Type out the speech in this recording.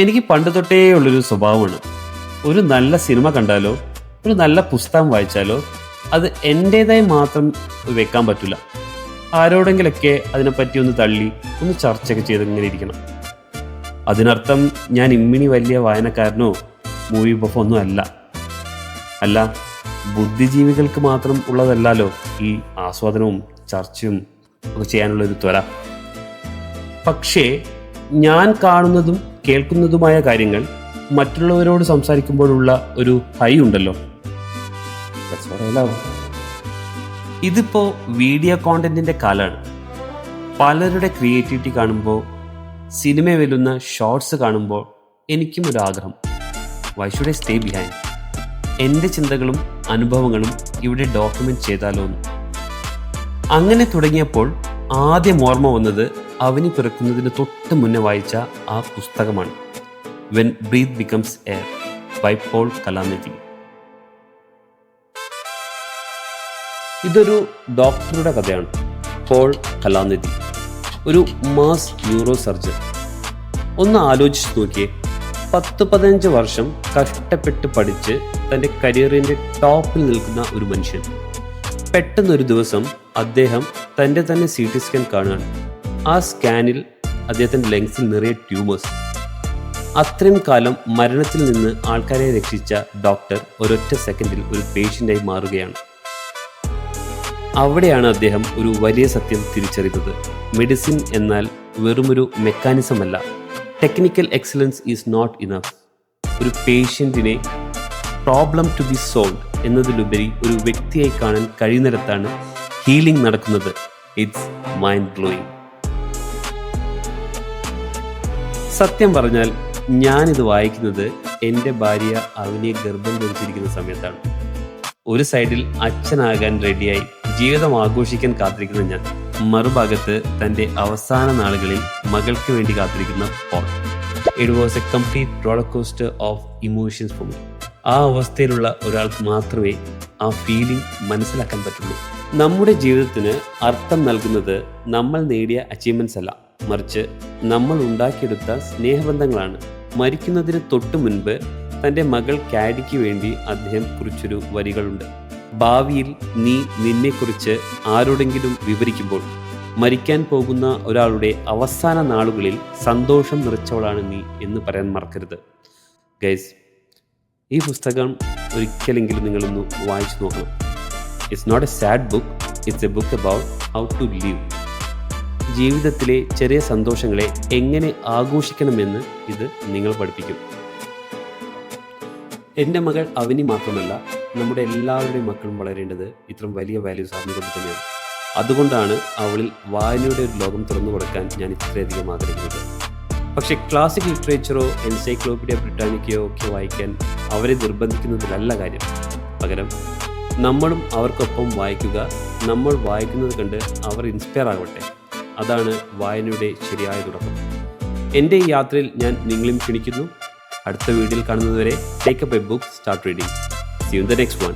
എനിക്ക് പണ്ട് തൊട്ടേ ഉള്ളൊരു സ്വഭാവമാണ്. ഒരു നല്ല സിനിമ കണ്ടാലോ ഒരു നല്ല പുസ്തകം വായിച്ചാലോ അത് എൻ്റേതായി മാത്രം വെക്കാൻ പറ്റില്ല. ആരോടെങ്കിലൊക്കെ അതിനെപ്പറ്റി ഒന്ന് തള്ളി ഒന്ന് ചർച്ചയൊക്കെ ചെയ്ത് ഇങ്ങനെ ഇരിക്കണം. അതിനർത്ഥം ഞാൻ ഇമ്മിണി വലിയ വായനക്കാരനോ മൂവി ബഫോ ഒന്നും അല്ല. ബുദ്ധിജീവികൾക്ക് മാത്രം ഉള്ളതല്ലോ ഈ ആസ്വാദനവും ചർച്ചയും ഒക്കെ ചെയ്യാനുള്ളൊരു ത്വര. പക്ഷേ ഞാൻ കാണുന്നതും കേൾക്കുന്നതുമായ കാര്യങ്ങൾ മറ്റുള്ളവരോട് സംസാരിക്കുമ്പോഴുള്ള ഒരു ഹൈ ഉണ്ടല്ലോ, ഇതിപ്പോ വീഡിയോ കോണ്ടന്റിന്റെ കാലാണ്. പലരുടെ ക്രിയേറ്റിവിറ്റി കാണുമ്പോൾ, സിനിമ വരുന്ന ഷോർട്സ് കാണുമ്പോൾ എനിക്കും ഒരു ആഗ്രഹം, why should I stay behind? എൻ്റെ ചിന്തകളും അനുഭവങ്ങളും ഇവിടെ ഡോക്യുമെന്റ് ചെയ്താലോ എന്ന്. അങ്ങനെ തുടങ്ങിയപ്പോൾ ആദ്യം ഓർമ്മ വന്നത് അവനി പിറക്കുന്നതിന് തൊട്ട് മുന്നേ വായിച്ച ആ പുസ്തകമാണ്, when breath becomes air by Paul Kalanithi. ഇതൊരു ഡോക്ടറുടെ കഥയാണ്. പോൾ കലാനിധി ഒരു മാസ് ന്യൂറോ സർജൻ. ഒന്ന് ആലോചിച്ച് നോക്കിയേ, 10-15 വർഷം കഷ്ടപ്പെട്ട് പഠിച്ച് തൻ്റെ കരിയറിൻ്റെ ടോപ്പിൽ നിൽക്കുന്ന ഒരു മനുഷ്യൻ. പെട്ടെന്നൊരു ദിവസം അദ്ദേഹം തൻ്റെ തന്നെ CT സ്കാൻ കാണുകയാണ്. ആ സ്കാനിൽ അദ്ദേഹത്തിൻ്റെ ലങ്സിൽ നിറയെ ട്യൂമേഴ്സ്. അത്രയും കാലം മരണത്തിൽ നിന്ന് ആൾക്കാരെ രക്ഷിച്ച ഡോക്ടർ ഒരൊറ്റ സെക്കൻഡിൽ ഒരു പേഷ്യൻ്റായി മാറുകയാണ്. അവിടെയാണ് അദ്ദേഹം ഒരു വലിയ സത്യം തിരിച്ചറിയുന്നത്. മെഡിസിൻ എന്നാൽ വെറുമൊരു മെക്കാനിസം അല്ല. Technical excellence is not enough. ഒരു പേഷ്യൻറ്റിനെ പ്രോബ്ലം ടു ബി സോൾവ് എന്നതിലുപരി ഒരു വ്യക്തിയായി കാണാൻ കഴിയുന്നിടത്താണ് ഹീലിംഗ് നടക്കുന്നത്. It's mind blowing. സത്യം പറഞ്ഞാൽ ഞാനിത് വായിക്കുന്നത് എൻ്റെ ഭാര്യ അവനെ ഗർഭം ധരിച്ചിരിക്കുന്ന സമയത്താണ്. ഒരു സൈഡിൽ അച്ഛനാകാൻ റെഡിയായി ജീവിതം ആഘോഷിക്കാൻ കാത്തിരിക്കുന്ന ഞാൻ, മറുഭാഗത്ത് തൻ്റെ അവസാന നാളുകളിൽ മകൾക്ക് വേണ്ടി കാത്തിരിക്കുന്ന Paul. It was a complete roller coaster of emotions for me. ആ അവസ്ഥയിലുള്ള ഒരാൾക്ക് മാത്രമേ ആ ഫീലിംഗ് മനസ്സിലാക്കാൻ പറ്റുള്ളൂ. നമ്മുടെ ജീവിതത്തിന് അർത്ഥം നൽകുന്നത് നമ്മൾ നേടിയ അച്ചീവ്മെൻറ്റ്സ് അല്ല, മറിച്ച് നമ്മൾ ഉണ്ടാക്കിയെടുത്ത സ്നേഹബന്ധങ്ങളാണ്. മരിക്കുന്നതിന് തൊട്ടു മുൻപ് തൻ്റെ മകൾ കാഡിക്ക് വേണ്ടി അദ്ദേഹം കുറിച്ചൊരു വരികളുണ്ട്. ഭാവിയിൽ നീ നിന്നെക്കുറിച്ച് ആരോടെങ്കിലും വിവരിക്കുമ്പോൾ മരിക്കാൻ പോകുന്ന ഒരാളുടെ അവസാന നാളുകളിൽ സന്തോഷം നിറച്ചവളാണ് നീ എന്ന് പറയാൻ മറക്കരുത്. ഗൈസ്, ഈ പുസ്തകം ഒരിക്കലെങ്കിലും നിങ്ങളൊന്ന് വായിച്ചു നോക്കണം. It's not a sad book, it's a book about how to live. ജീവിതത്തിലെ ചെറിയ സന്തോഷങ്ങളെ എങ്ങനെ ആഘോഷിക്കണമെന്ന് ഇത് നിങ്ങൾ പഠിപ്പിക്കും. എൻ്റെ മകൾ അവനി മാത്രമല്ല, നമ്മുടെ എല്ലാവരുടെയും മക്കളും വളരേണ്ടത് ഇത്രയും വലിയ വാല്യൂസ് അറിഞ്ഞുകൊണ്ട് തന്നെയാണ്. അതുകൊണ്ടാണ് അവളിൽ വായനയുടെ ഒരു ലോകം തുറന്നു കൊടുക്കാൻ ഞാൻ ഇത്രയധികം ആഗ്രഹിക്കുന്നത്. പക്ഷേ ക്ലാസിക് ലിറ്ററേച്ചറോ എൻസൈക്ലോപീഡിയ ബ്രിട്ടാനിക്കയോ ഒക്കെ വായിക്കാൻ അവരെ നിർബന്ധിക്കുന്നതിലല്ല കാര്യം. പകരം നമ്മളും അവർക്കൊപ്പം വായിക്കുക, നമ്മൾ വായിക്കുന്നത് കണ്ട് അവർ ഇൻസ്പയർ ആകട്ടെ. അതാണ് വായനയുടെ ശരിയായ തുടക്കം. എൻ്റെ ഈ യാത്രയിൽ ഞാൻ നിങ്ങളെയും ക്ഷണിക്കുന്നു. അടുത്ത വീഡിയോയിൽ കാണുന്നതുവരെ take up a book, start reading. See you in the next one.